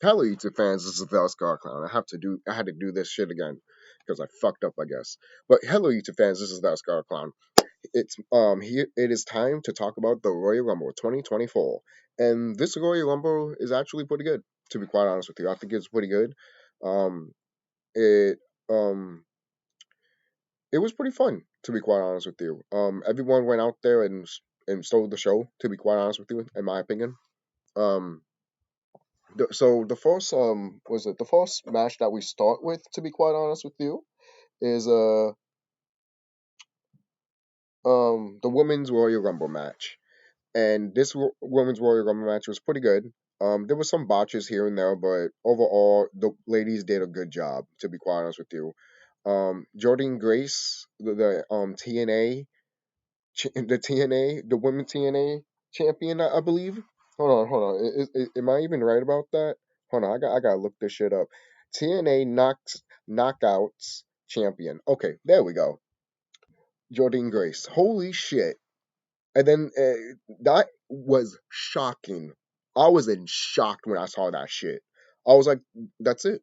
Hello, YouTube fans. This is TheSkullKlown. I had to do this shit again because I fucked up, I guess. But hello, YouTube fans. This is TheSkullKlown. It's here. It is time to talk about the Royal Rumble 2024, and this Royal Rumble is actually pretty good. To be quite honest with you, I think it's pretty good. Um, it um, it was pretty fun. To be quite honest with you, everyone went out there and stole the show. To be quite honest with you, in my opinion. Um, so the first was it the first match that we start with, to be quite honest with you, is the women's Royal Rumble match. And this women's Royal Rumble match was pretty good. There was some botches here and there, but overall the ladies did a good job, to be quite honest with you. Jordan Grace, the TNA the TNA, the women TNA champion, I believe. Hold on. Am I even right about that? Hold on, I gotta look this shit up. TNA knockouts champion. Okay, there we go. Jordan Grace. Holy shit! And then that was shocking. I was in shock when I saw that shit. I was like, that's it.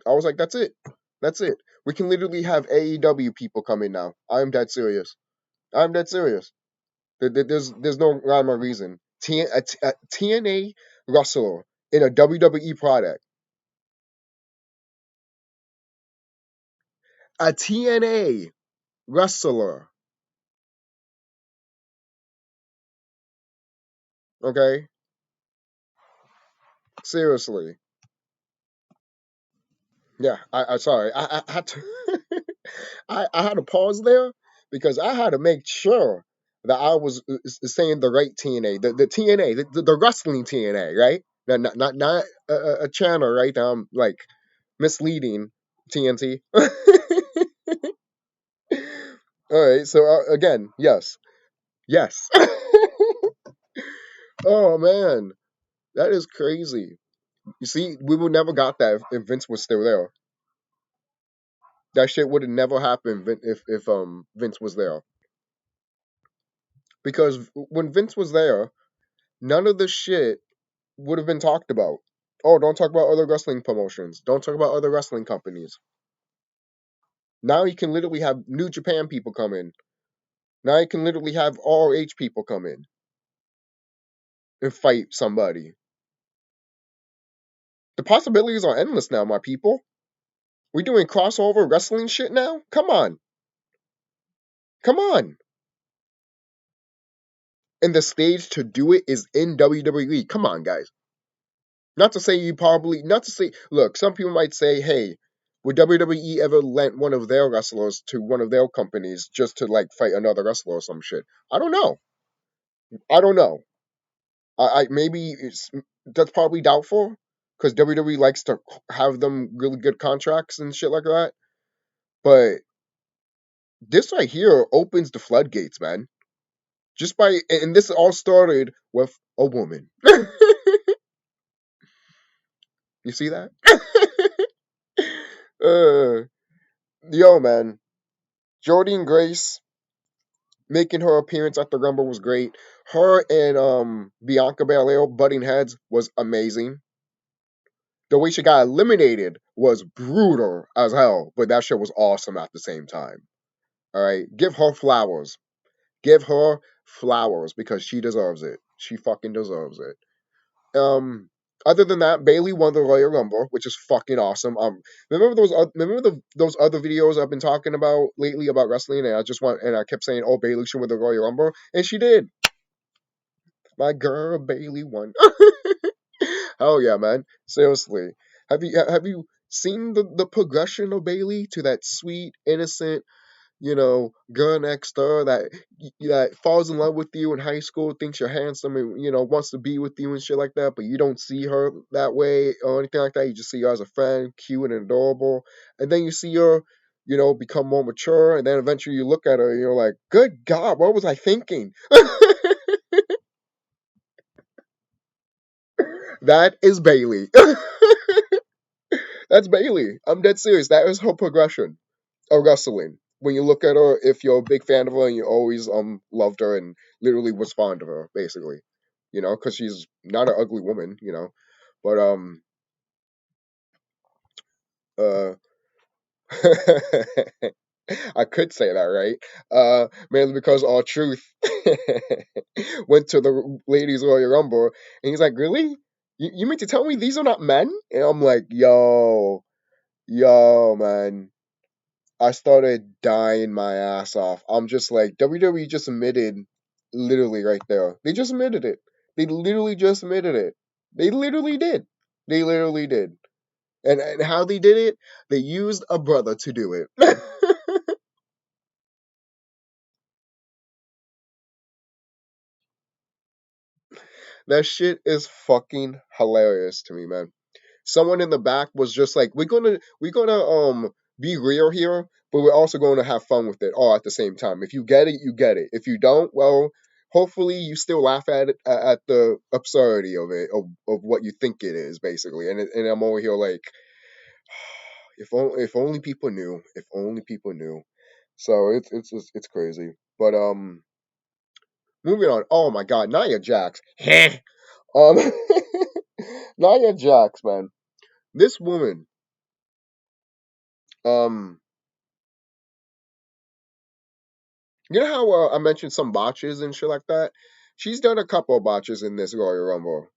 I was like, that's it. That's it. We can literally have AEW people come in now. I'm dead serious. I'm dead serious. There's no rhyme or reason. A TNA wrestler in a WWE product. A TNA wrestler. Okay? Seriously. Yeah, I sorry. I had to I had to pause there because I had to make sure that I was saying the right TNA, the TNA, the wrestling TNA, right? Not a channel, right? Like misleading TNT. All right, so again, yes, yes. Oh man, that is crazy. You see, we would never got that if Vince was still there. That shit would have never happened if Vince was there. Because when Vince was there, none of the shit would have been talked about. Oh, don't talk about other wrestling promotions. Don't talk about other wrestling companies. Now you can literally have New Japan people come in. Now you can literally have ROH people come in and fight somebody. The possibilities are endless now, my people. We doing crossover wrestling shit now? Come on. Come on. And the stage to do it is in WWE. Come on, guys. Not to say not to say, look, some people might say, hey, would WWE ever lent one of their wrestlers to one of their companies just to like fight another wrestler or some shit? I don't know. I don't know. Maybe that's probably doubtful because WWE likes to have them really good contracts and shit like that. But this right here opens the floodgates, man. Just by and this all started with a woman. You see that? uh, yo, man, Jordan Grace making her appearance at the Rumble was great. Her and Bianca Belair butting heads was amazing. The way she got eliminated was brutal as hell, but that shit was awesome at the same time. All right, give her flowers. Give her flowers because she deserves it. She fucking deserves it. Other than that, Bailey won the Royal Rumble, which is fucking awesome. Those other videos I've been talking about lately about wrestling, and I kept saying, oh, Bailey should win the Royal Rumble, and she did. My girl Bailey won. Oh yeah, man. Seriously, have you seen the progression of Bailey to that sweet, innocent, girl next door that falls in love with you in high school, thinks you're handsome, and wants to be with you and shit like that, but you don't see her that way or anything like that. You just see her as a friend, cute and adorable, and then you see her, become more mature, and then eventually you look at her and you're like, "Good God, what was I thinking?" That is Bailey. That's Bailey. I'm dead serious. That is her progression of wrestling. When you look at her, if you're a big fan of her and you always loved her and literally was fond of her, basically, because she's not an ugly woman, but Uh, I could say that, right? Mainly because All Truth went to the Ladies Royal Rumble, and he's like, "Really? You mean to tell me these are not men?" And I'm like, yo, man." I started dying my ass off. I'm just like, WWE just admitted, literally right there. They just admitted it. They literally just admitted it. They literally did. They literally did. And how they did it? They used a brother to do it. That shit is fucking hilarious to me, man. Someone in the back was just like, we're gonna be real here, but we're also going to have fun with it all at the same time. If you get it, you get it. If you don't, well, hopefully you still laugh at it, at the absurdity of it, of what you think it is, basically. And I'm over here like, if only people knew, if only people knew. So it's crazy. But moving on. Oh my God, Nia Jax. um, Nia Jax, man. This woman, um, you know how I mentioned some botches and shit like that? She's done a couple of botches in this Royal Rumble.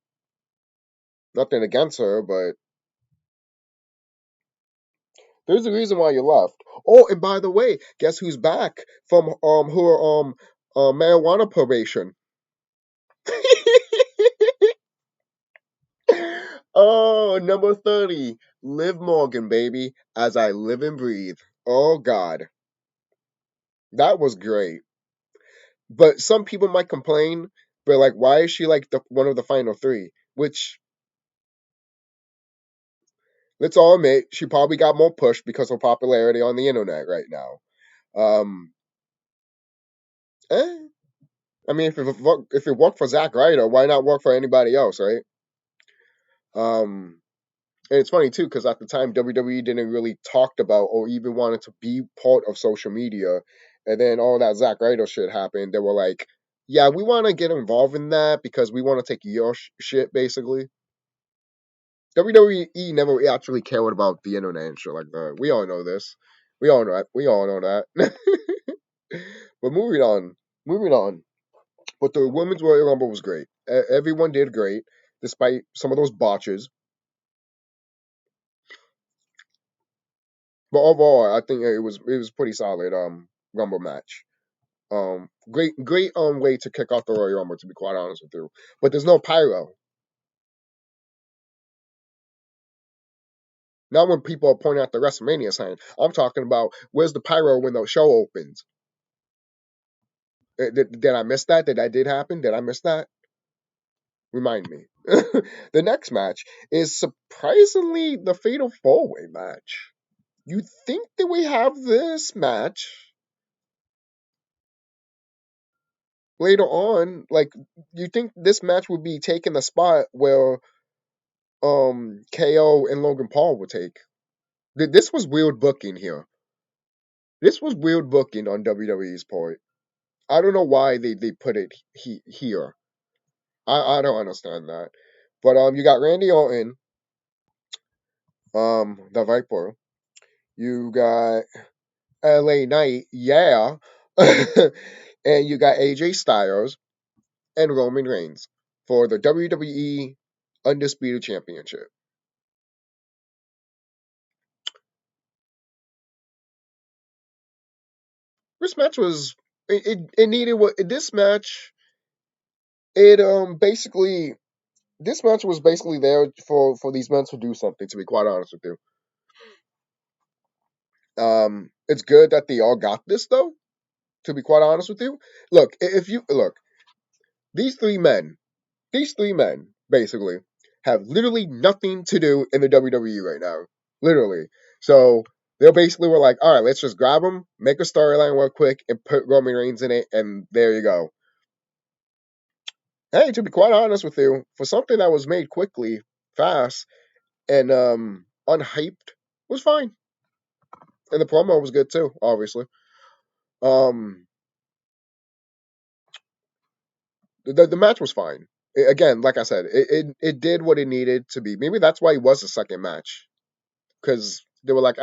Nothing against her, but there's a reason why you left. Oh, and by the way, guess who's back from her marijuana probation? Oh, number 30, Liv Morgan, baby, as I live and breathe. Oh God, that was great. But some people might complain, but like, why is she like the one of the final three? Which, let's all admit, she probably got more pushed because of popularity on the internet right now. Um, eh, I mean, if it worked for Zack Ryder, why not work for anybody else, right? Um, and it's funny too because at the time WWE didn't really talked about or even wanted to be part of social media, and then all that Zack Ryder shit happened. They were like, "Yeah, we want to get involved in that because we want to take your shit, basically." WWE never actually cared about the internet and shit like that. We all know this. We all know that. We all know that. But moving on, moving on. But the women's Royal Rumble was great. Everyone did great, despite some of those botches. But overall, I think it was pretty solid. Rumble match. Great way to kick off the Royal Rumble. To be quite honest with you, but there's no pyro. Not when people are pointing out the WrestleMania sign. I'm talking about where's the pyro when the show opens. Did I miss that? Did that did happen? Did I miss that? Remind me. The next match is surprisingly the Fatal 4-Way match. You think that we have this match later on? Like, you think this match would be taking the spot where KO and Logan Paul would take? This was weird booking here. This was weird booking on WWE's part. I don't know why they put it here. I don't understand that. But you got Randy Orton, the Viper. You got LA Knight, yeah. And you got AJ Styles and Roman Reigns for the WWE Undisputed Championship. This match was it needed what this match it basically this match was basically there for these men to do something, to be quite honest with you. It's good that they all got this though, to be quite honest with you. Look, if you look, these three men these three men basically have literally nothing to do in the WWE right now. Literally. So they basically were like, all right, let's just grab them, make a storyline real quick, and put Roman Reigns in it, and there you go. Hey, to be quite honest with you, for something that was made quickly, fast, and unhyped, was fine. And the promo was good too, obviously. Um, the match was fine. Again, like I said, it did what it needed to be. Maybe that's why it was the second match, because They were like,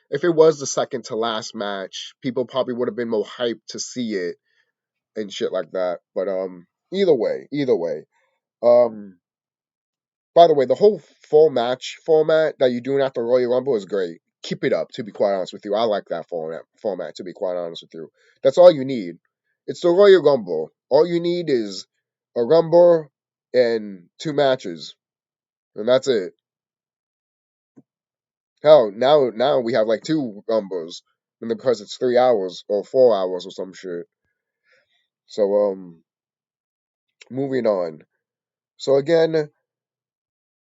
if it was the second to last match, people probably would have been more hyped to see it and shit like that. But either way. Um, by the way, the whole full match format that you're doing after Royal Rumble is great. Keep it up, to be quite honest with you. I like that format, to be quite honest with you. That's all you need. It's the Royal Rumble. All you need is a Rumble and two matches, and that's it. Hell, now we have like two Rumbles, and because it's 3 hours or 4 hours or some shit. So moving on. So again,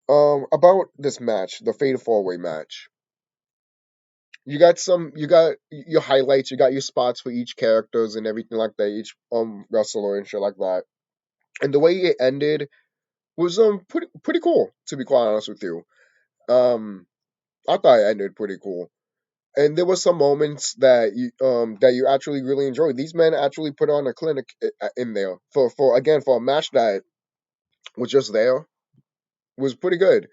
about this match, the Fatal 4-Way match. You got your highlights, you got your spots for each characters and everything like that, each wrestler and shit like that. And the way it ended was pretty cool, to be quite honest with you. Um I thought it ended pretty cool. And there were some moments that you actually really enjoyed. These men actually put on a clinic in there for a match that was just there. Was pretty good.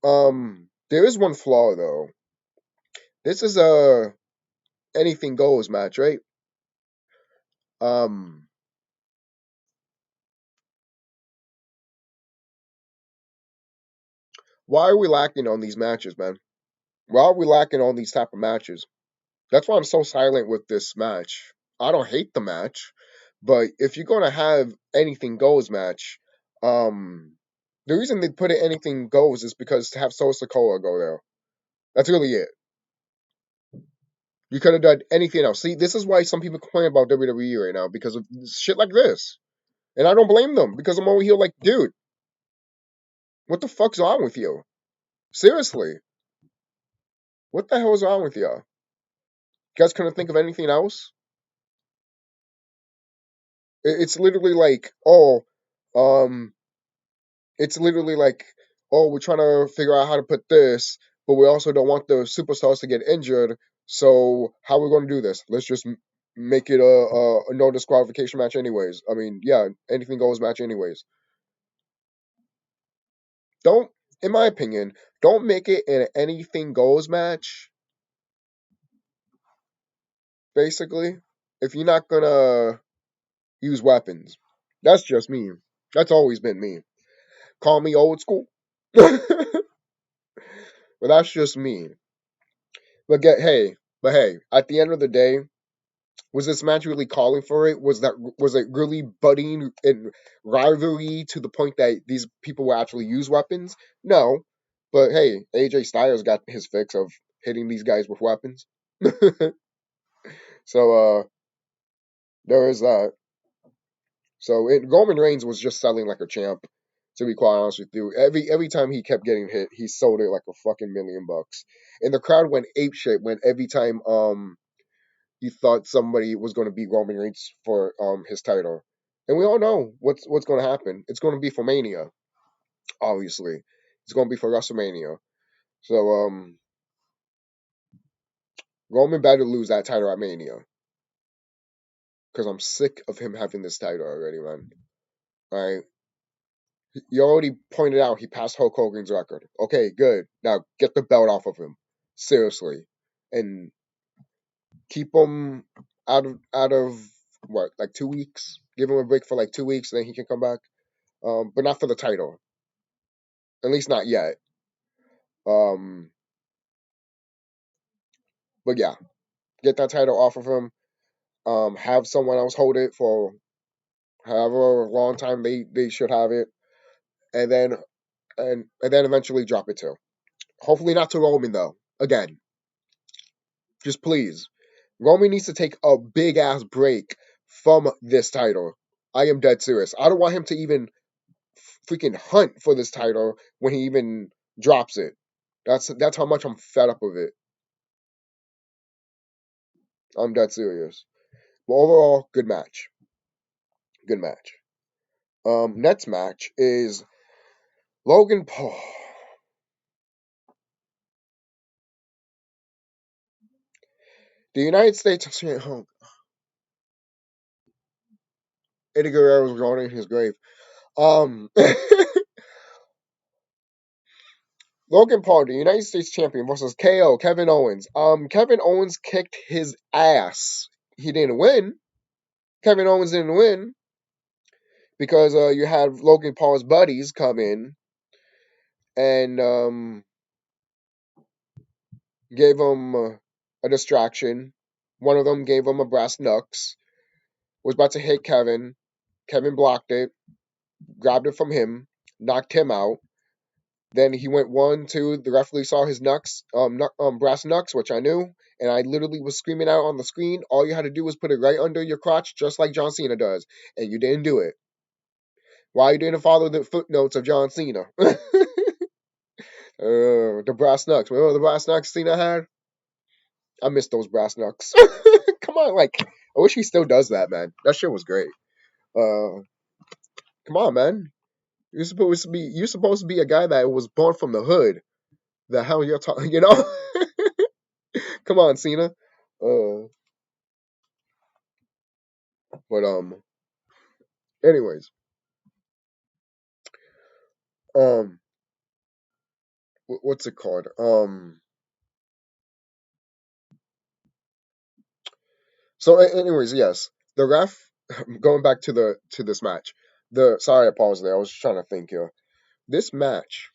There is one flaw though. This is a anything goes match, right? Um, why are we lacking on these matches, man? Why are we lacking on these type of matches? That's why I'm so silent with this match. I don't hate the match, but if you're gonna have anything goes match, um, the reason they put it anything goes is because to have Soul Sokola go there. That's really it. You could have done anything else. See, this is why some people complain about WWE right now because of shit like this, and I don't blame them because I'm over here like, dude, what the fuck's wrong with you? Seriously, what the hell is wrong with you? You guys couldn't think of anything else? It's literally like, um, it's literally like, we're trying to figure out how to put this, but we also don't want the superstars to get injured. So how are we going to do this? Let's just make it a no disqualification match, anyways. I mean, yeah, anything goes match, anyways. Don't, in my opinion, don't make it an anything goes match. Basically, if you're not gonna use weapons, that's just me. That's always been me. Call me old school. But that's just me. But hey, at the end of the day, was this match really calling for it? Was it really budding in rivalry to the point that these people will actually use weapons? No. But hey, AJ Styles got his fix of hitting these guys with weapons. So there is that. So Roman Reigns was just selling like a champ. To be quite honest with you, every time he kept getting hit, he sold it like a fucking $1,000,000, and the crowd went ape shit when every time he thought somebody was going to beat Roman Reigns for his title, and we all know what's going to happen. It's going to be for Mania, obviously. It's going to be for WrestleMania. So Roman better lose that title at Mania because I'm sick of him having this title already, man. All right. You already pointed out he passed Hulk Hogan's record. Okay, good. Now get the belt off of him. Seriously. And keep him out of what, like 2 weeks? Give him a break for like 2 weeks, and then he can come back. But not for the title. At least not yet. Um, but yeah, get that title off of him. Have someone else hold it for however long time they should have it, and then eventually drop it to. Hopefully not to Roman though. Again, just please. Roman needs to take a big ass break from this title. I am dead serious. I don't want him to even freaking hunt for this title when he even drops it. That's how much I'm fed up with it. I'm dead serious. But overall, good match. Good match. Next match is Logan Paul. The United States. Oh, Eddie Guerrero was rolling in his grave. Um, Logan Paul, the United States champion, versus KO, Kevin Owens. Kevin Owens kicked his ass. He didn't win. Kevin Owens didn't win because you had Logan Paul's buddies come in and gave him a distraction. One of them gave him a brass knucks. Was about to hit Kevin. Kevin blocked it, grabbed it from him, knocked him out. Then he went 1, 2. The referee saw his knucks, brass knucks, which I knew, and I literally was screaming out on the screen. All you had to do was put it right under your crotch, just like John Cena does, and you didn't do it. Why you didn't follow the footnotes of John Cena? The brass knucks. Remember the brass knucks Cena had? I miss those brass knucks. Come on, like I wish he still does that, man. That shit was great. Come on, man. You're supposed to be a guy that was born from the hood. The hell you're talking, you know? Come on, Cena. Uh, but anyways, um, what's it called? So anyways, yes, the ref. Going back to this match. Sorry, I paused there. I was just trying to think here. This match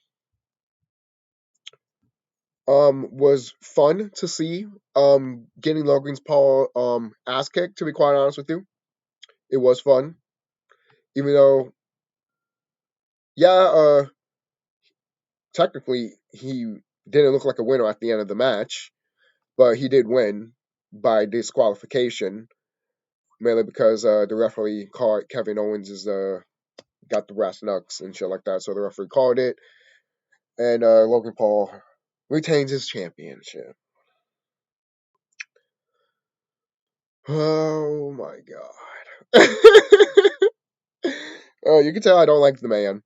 was fun to see. Getting Logan's Paul ass kicked. To be quite honest with you, it was fun. Even though, yeah, technically he didn't look like a winner at the end of the match, but he did win by disqualification, mainly because the referee called Kevin Owens is got the brass knucks and shit like that, so the referee called it, and Logan Paul retains his championship. Oh my god. You can tell I don't like the man.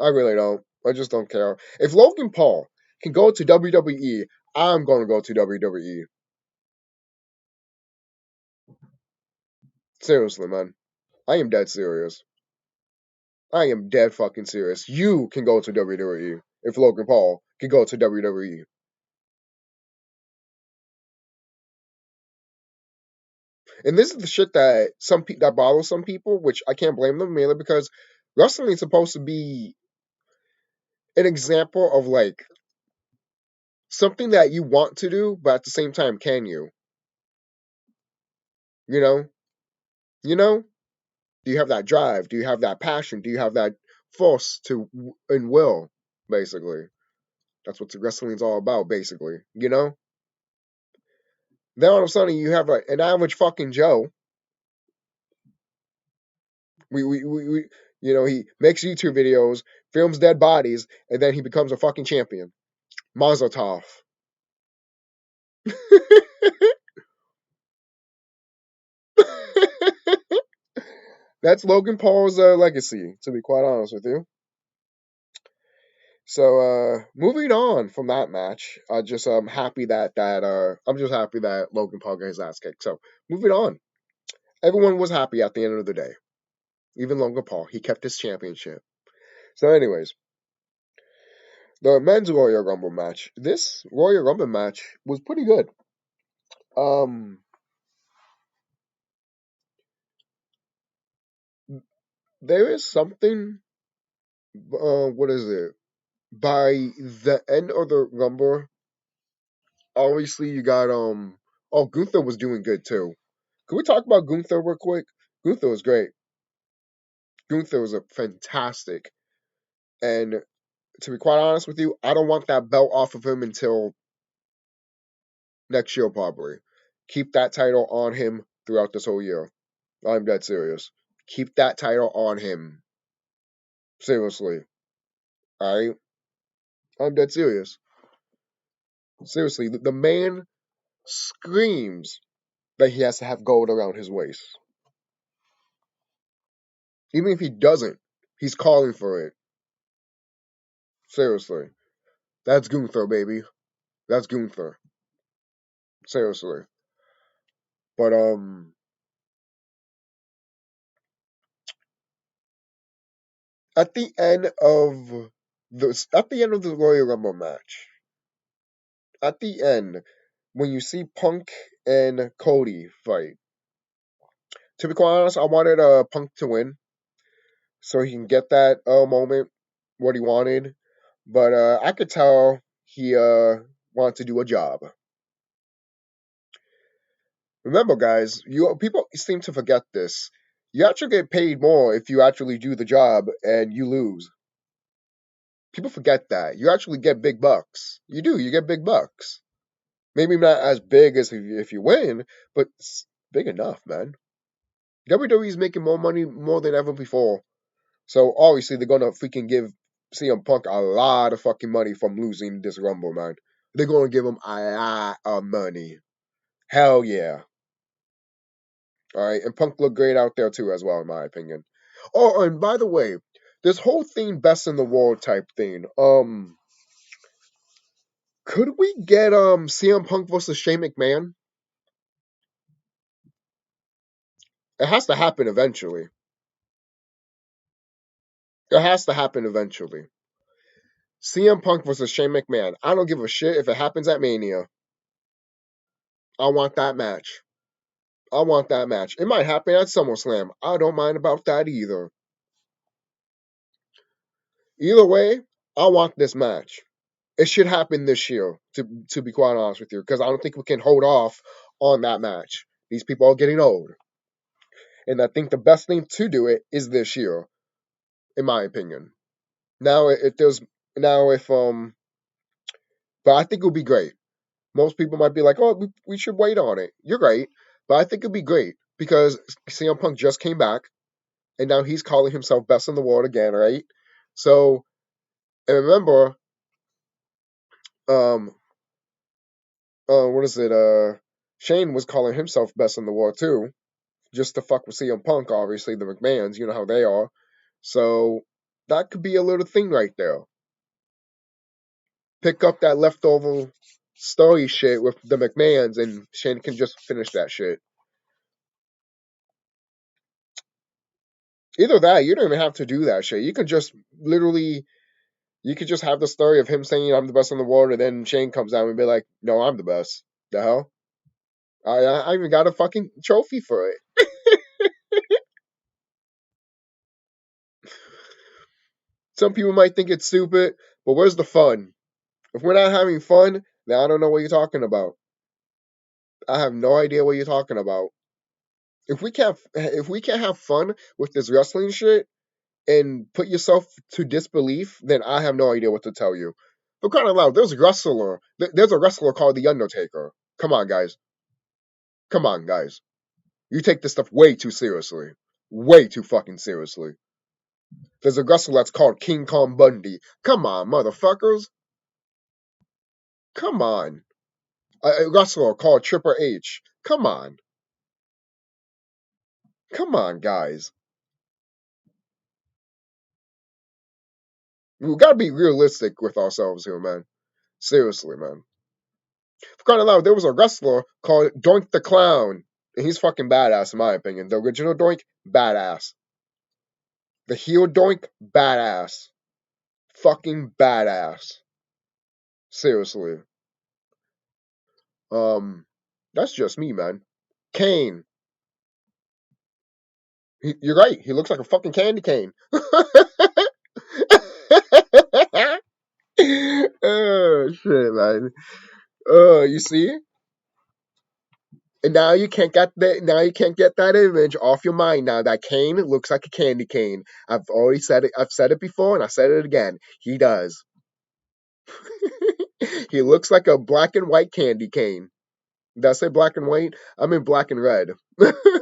I really don't. I just don't care. If Logan Paul can go to WWE, I'm going to go to WWE. Seriously, man. I am dead serious. I am dead fucking serious. You can go to WWE if Logan Paul can go to WWE. And this is the shit that that bothers some people, which I can't blame them, mainly because wrestling is supposed to be an example of like something that you want to do, but at the same time, can you? You know? You know? Do you have that drive? Do you have that passion? Do you have that force to and will? Basically, that's what wrestling's all about. Basically, you know. Then all of a sudden, you have an average fucking Joe. We he makes YouTube videos, films dead bodies, and then he becomes a fucking champion. Mazel tov. That's Logan Paul's legacy, to be quite honest with you. So moving on from that match, I just happy that I'm just happy that Logan Paul got his ass kicked. So moving on, everyone was happy at the end of the day. Even Logan Paul, he kept his championship. So, anyways, the men's Royal Rumble match. This Royal Rumble match was pretty good. Um, there is something. What is it? By the end of the Rumble, obviously you got Oh, Gunther was doing good too. Can we talk about Gunther real quick? Gunther was great. Gunther was a fantastic. And to be quite honest with you, I don't want that belt off of him until next year probably. Keep that title on him throughout this whole year. I'm dead serious. Keep that title on him. Seriously. Alright? I'm dead serious. Seriously, the man screams that he has to have gold around his waist. Even if he doesn't, he's calling for it. Seriously. That's Gunther, baby. That's Gunther. Seriously. But at the end of At the end of the Royal Rumble match, at the end, when you see Punk and Cody fight, to be quite honest, I wanted Punk to win so he can get that moment, what he wanted. But I could tell he wanted to do a job. Remember, guys, you people seem to forget this. You actually get paid more if you actually do the job and you lose. People forget that. You actually get big bucks. You do. You get big bucks. Maybe not as big as if you win, but it's big enough, man. WWE's making more money more than ever before. So obviously they're gonna freaking give CM Punk a lot of fucking money from losing this Rumble, man. They're gonna give him a lot of money. Hell yeah. Alright, and Punk looked great out there too, as well, in my opinion. Oh, and by the way, this whole thing best in the world type thing. Could we get CM Punk versus Shane McMahon? It has to happen eventually. It has to happen eventually. CM Punk versus Shane McMahon. I don't give a shit if it happens at Mania. I want that match. I want that match. It might happen at SummerSlam. I don't mind about that either. Either way, I want this match. It should happen this year, to be quite honest with you, because I don't think we can hold off on that match. These people are getting old. And I think the best thing to do it is this year, in my opinion. Now if there's now if but I think it would be great. Most people might be like, oh, we should wait on it. You're right. But I think it'd be great because CM Punk just came back and now he's calling himself best in the world again, right? So, and remember, um, what is it? Shane was calling himself best in the world too, just to fuck with CM Punk, obviously, the McMahons, you know how they are. So, that could be a little thing right there. Pick up that leftover story shit with the McMahons and Shane can just finish that shit. Either that, you don't even have to do that shit. You could just literally, you could just have the story of him saying I'm the best in the world, and then Shane comes out and be like, "No, I'm the best." The hell? I even got a fucking trophy for it. Some people might think it's stupid, but where's the fun? If we're not having fun, then I don't know what you're talking about. I have no idea what you're talking about. If we can't have fun with this wrestling shit, and put yourself to disbelief, then I have no idea what to tell you. For crying out loud, there's a wrestler called The Undertaker. Come on, guys. Come on, guys. You take this stuff way too seriously. Way too fucking seriously. There's a wrestler that's called King Kong Bundy. Come on, motherfuckers. Come on. A wrestler called Triple H. Come on. Come on, guys. We gotta be realistic with ourselves here, man. Seriously, man. For crying out loud, there was a wrestler called Doink the Clown. And he's fucking badass, in my opinion. The original Doink, badass. The heel Doink, badass. Fucking badass. Seriously. Um, that's just me, man. Kane. You're right. He looks like a fucking candy cane. Oh shit, man. You see? And now you can't get that. Now you can't get that image off your mind. Now that cane looks like a candy cane. I've already said it. I've said it before, and I said it again. He does. He looks like a black and white candy cane. Did I say black and white? I mean black and red.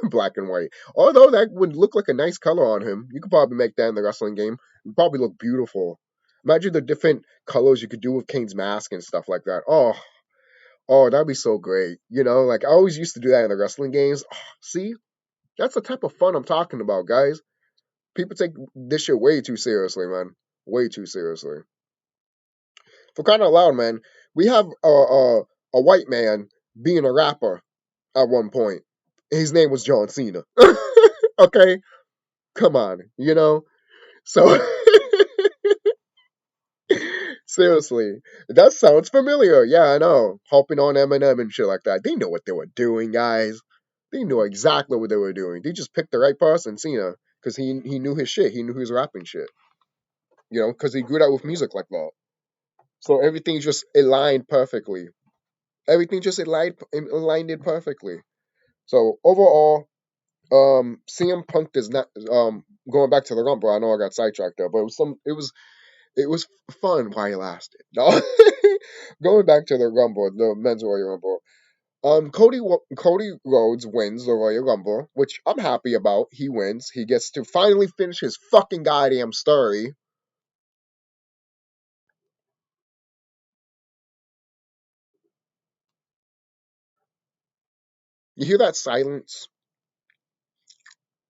Black and white. Although that would look like a nice color on him. You could probably make that in the wrestling game. It would probably look beautiful. Imagine the different colors you could do with Kane's mask and stuff like that. Oh, that'd be so great. You know, like I always used to do that in the wrestling games. Oh, see, that's the type of fun I'm talking about, guys. People take this shit way too seriously, man. Way too seriously. For crying out loud, man, we have a white man being a rapper at one point. His name was John Cena. Okay, come on, you know. So Seriously, that sounds familiar. Yeah, I know. Hopping on Eminem and shit like that. They know what they were doing, guys. They knew exactly what they were doing. They just picked the right person, Cena, because he knew his shit. He knew he was rapping shit. You know, because he grew up with music like that. So everything just aligned perfectly. Everything just aligned it perfectly. So overall, CM Punk does not going back to the Rumble. I know I got sidetracked there, but it was fun while it lasted. No, going back to the Rumble, the Men's Royal Rumble. Cody Rhodes wins the Royal Rumble, which I'm happy about. He wins. He gets to finally finish his fucking goddamn story. You hear that silence?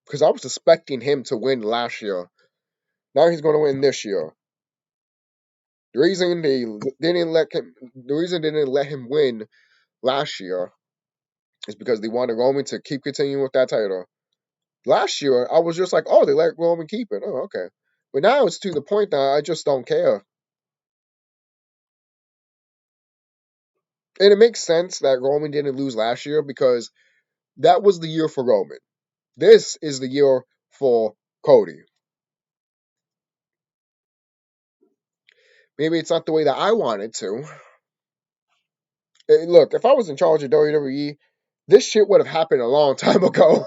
Because I was expecting him to win last year. Now he's going to win this year. The reason they didn't let him win last year is because they wanted Roman to keep continuing with that title. Last year, I was just like, oh, they let Roman keep it. Oh, okay. But now it's to the point that I just don't care. And it makes sense that Roman didn't lose last year because that was the year for Roman. This is the year for Cody. Maybe it's not the way that I wanted to. Look, if I was in charge of WWE, this shit would have happened a long time ago.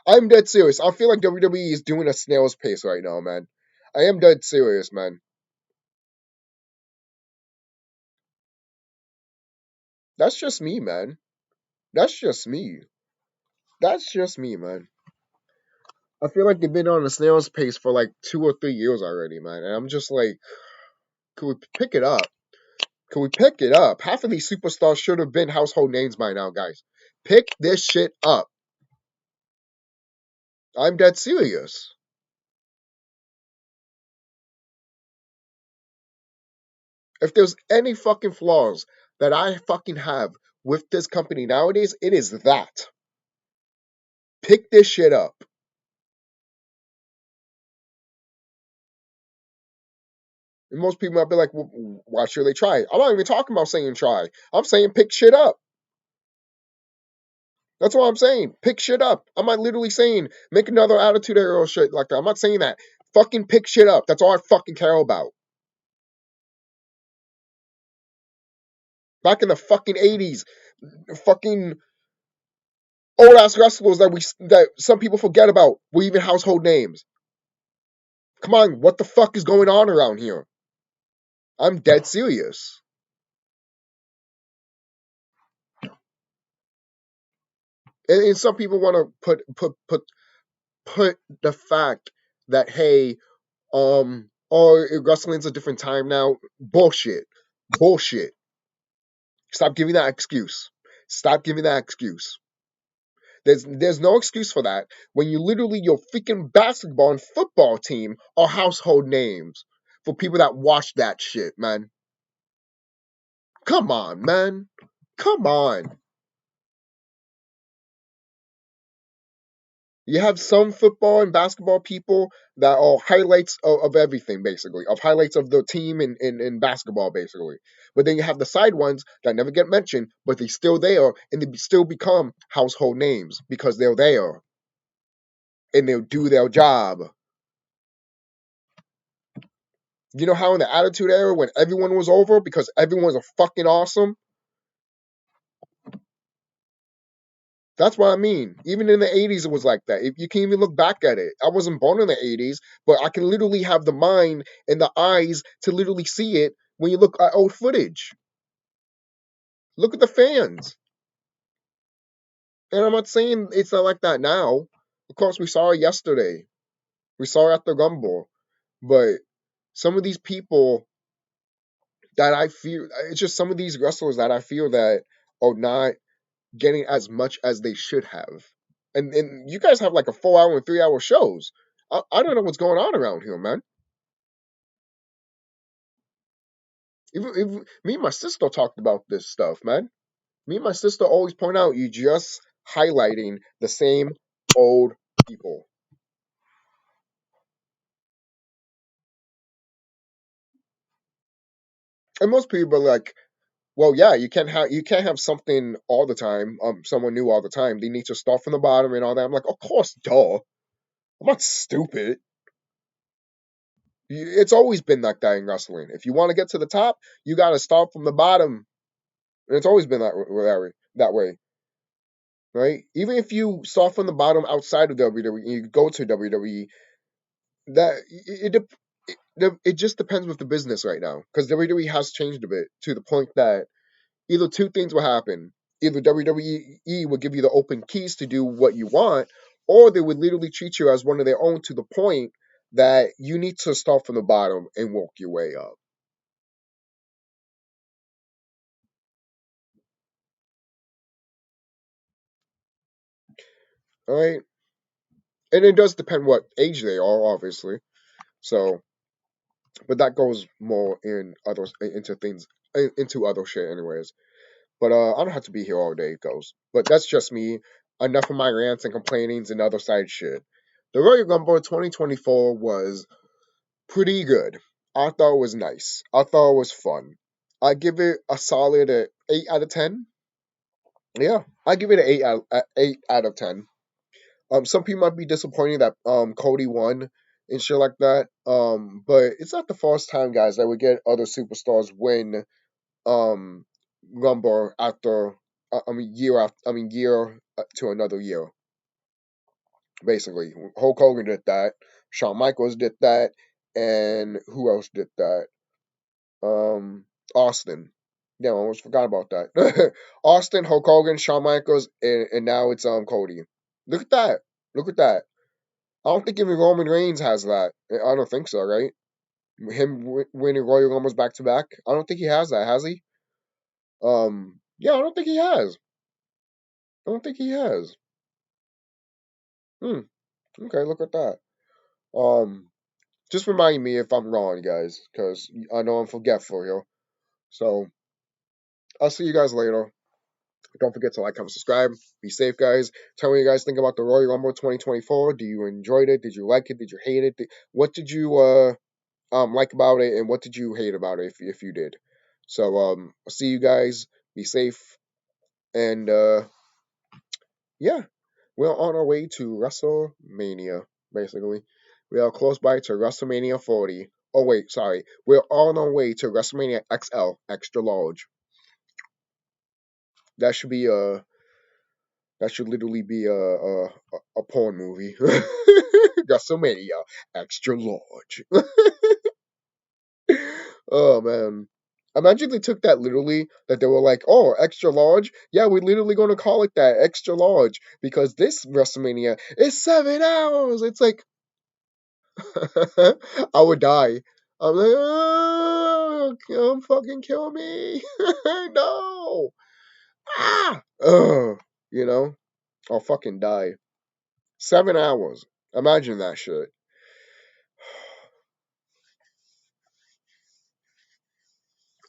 I'm dead serious. I feel like WWE is doing a snail's pace right now, man. I am dead serious, man. That's just me, man. That's just me. That's just me, man. I feel like they've been on a snail's pace for like 2 or 3 years already, man. And I'm just like, could we pick it up? Could we pick it up? Half of these superstars should have been household names by now, guys. Pick this shit up. I'm dead serious. If there's any fucking flaws that I fucking have with this company nowadays, it is that. Pick this shit up. And most people might be like, well, why should they try? I'm not even talking about saying try. I'm saying pick shit up. That's what I'm saying. Pick shit up. I'm not literally saying make another attitude era shit like that. I'm not saying that. Fucking pick shit up. That's all I fucking care about. Back in the fucking 80s, fucking old ass wrestlers that some people forget about were even household names. Come on, what the fuck is going on around here? I'm dead serious. And some people want to put the fact that hey, oh, wrestling's a different time now. Bullshit. Bullshit. Stop giving that excuse. Stop giving that excuse. There's no excuse for that when you literally your freaking basketball and football team are household names for people that watch that shit, man. Come on, man. Come on. You have some football and basketball people that are highlights of everything, basically, of highlights of the team in basketball, basically. But then you have the side ones that never get mentioned, but they still there and they still become household names because they're there and they'll do their job. You know how in the Attitude Era when everyone was over because everyone was a fucking awesome? That's what I mean. Even in the 80s, it was like that. If you can even look back at it. I wasn't born in the 80s, but I can literally have the mind and the eyes to literally see it when you look at old footage. Look at the fans. And I'm not saying it's not like that now. Of course, we saw it yesterday. We saw it at the Rumble. But some of these people that I feel, it's just some of these wrestlers that I feel that are not getting as much as they should have. And you guys have like a 4 hour and 3 hour shows. I don't know what's going on around here, man. Even me and my sister talked about this stuff, man. Me and my sister always point out you just highlighting the same old people. And most people are like, well, yeah, you can't have something all the time, someone new all the time. They need to start from the bottom and all that. I'm like, of course, duh. I'm not stupid. It's always been like that in wrestling. If you want to get to the top, you got to start from the bottom, and it's always been that way, right? Even if you start from the bottom outside of WWE, and you go to WWE, that it just depends with the business right now, because WWE has changed a bit to the point that either two things will happen: either WWE would give you the open keys to do what you want, or they would literally treat you as one of their own to the point that you need to start from the bottom and work your way up. All right, and it does depend what age they are, obviously. So, but that goes more in other into things into other shit, anyways. But I don't have to be here all day, goes. But that's just me. Enough of my rants and complainings and other side shit. The Royal Rumble 2024 was pretty good. I thought it was nice. I thought it was fun. I give it a solid 8 out of 10. Yeah, I give it an 8 out of 10. Some people might be disappointed that Cody won and shit like that. But it's not the first time, guys, that we get other superstars win um Rumble after year after year to another year. Basically, Hulk Hogan did that. Shawn Michaels did that, and who else did that? Austin. Yeah, I almost forgot about that. Austin, Hulk Hogan, Shawn Michaels, and now it's Cody. Look at that. Look at that. I don't think even Roman Reigns has that. I don't think so, right? Him winning Royal Rumbles back to back. I don't think he has that, has he? Yeah, I don't think he has. I don't think he has. Hmm. Okay, look at that. Um, just remind me if I'm wrong, guys, because I know I'm forgetful here. So I'll see you guys later. Don't forget to like, comment, subscribe. Be safe, guys. Tell me what you guys think about the Royal Rumble 2024. Do you enjoyed it? Did you like it? Did you hate it? What did you like about it, and what did you hate about it if you did? So I'll see you guys. Be safe, and yeah, we're on our way to WrestleMania. Basically, we are close by to WrestleMania 40. Oh wait, sorry, we're on our way to WrestleMania XL, extra large. That should be that should literally be a porn movie. WrestleMania extra large. Oh man. Imagine they took that literally, that they were like, oh, extra large? Yeah, we're literally going to call it that, extra large, because this WrestleMania is 7 hours. It's like, I would die. I'm like, oh, come fucking kill me. No. Ah. Ugh. You know, I'll fucking die. 7 hours. Imagine that shit.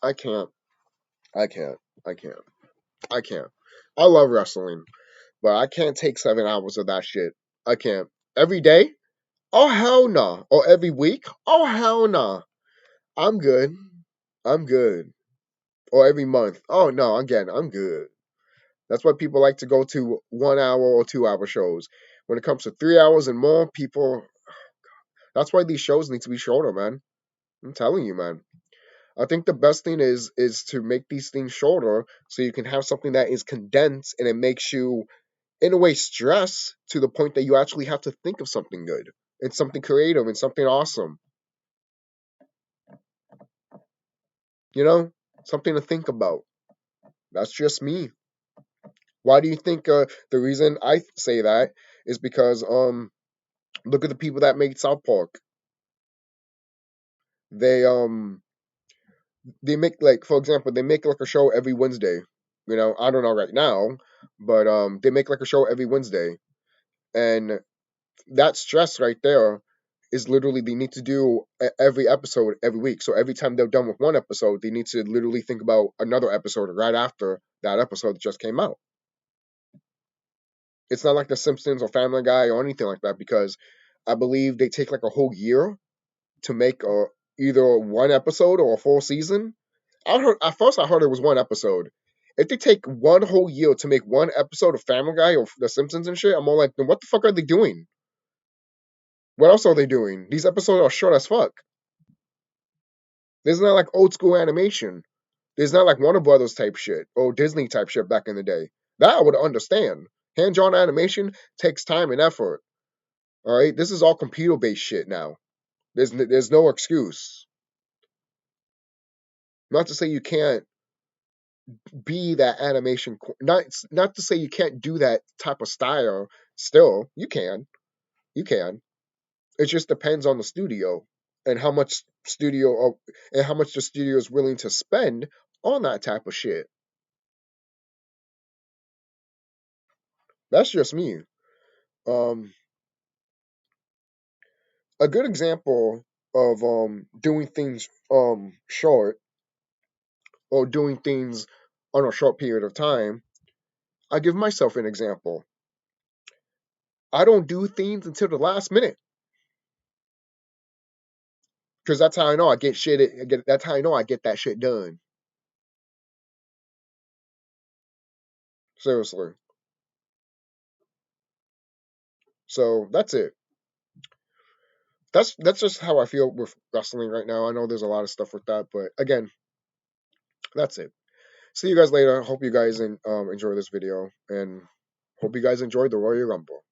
I can't. I can't. I can't. I can't. I love wrestling, but I can't take 7 hours of that shit. I can't. Every day? Oh hell no. Or every week? Oh hell no. I'm good. I'm good. Or every month? Oh no, again, I'm good. That's why people like to go to 1 hour or 2 hour shows. When it comes to 3 hours and more, people. That's why these shows need to be shorter, man. I'm telling you, man. I think the best thing is to make these things shorter so you can have something that is condensed and it makes you in a way stress to the point that you actually have to think of something good and something creative and something awesome. You know, something to think about. That's just me. Why do you think the reason I say that is because look at the people that made South Park. They they make, like, for example, they make like a show every Wednesday. You know, I don't know right now, but they make like a show every Wednesday. And that stress right there is literally they need to do every episode every week. So every time they're done with one episode, they need to literally think about another episode right after that episode that just came out. It's not like The Simpsons or Family Guy or anything like that, because I believe they take like a whole year to make either one episode or a full season. I heard at first I heard it was one episode. If they take one whole year to make one episode of Family Guy or The Simpsons and shit, I'm more like, then what the fuck are they doing? What else are they doing? These episodes are short as fuck. There's not like old school animation. There's not like Warner Brothers type shit or Disney type shit back in the day. That I would understand. Hand-drawn animation takes time and effort. All right, this is all computer-based shit now. There's no excuse. Not to say you can't be that animation. Not to say you can't do that type of style. Still, you can. It just depends on the studio and how much and how much the studio is willing to spend on that type of shit. That's just me. Um, a good example of doing things short or doing things on a short period of time. I give myself an example. I don't do things until the last minute because that's how I know I get shit. That's how I know I get that shit done. Seriously. So that's it. That's just how I feel with wrestling right now. I know there's a lot of stuff with that, but again, that's it. See you guys later. Hope you guys enjoy this video and hope you guys enjoyed the Royal Rumble.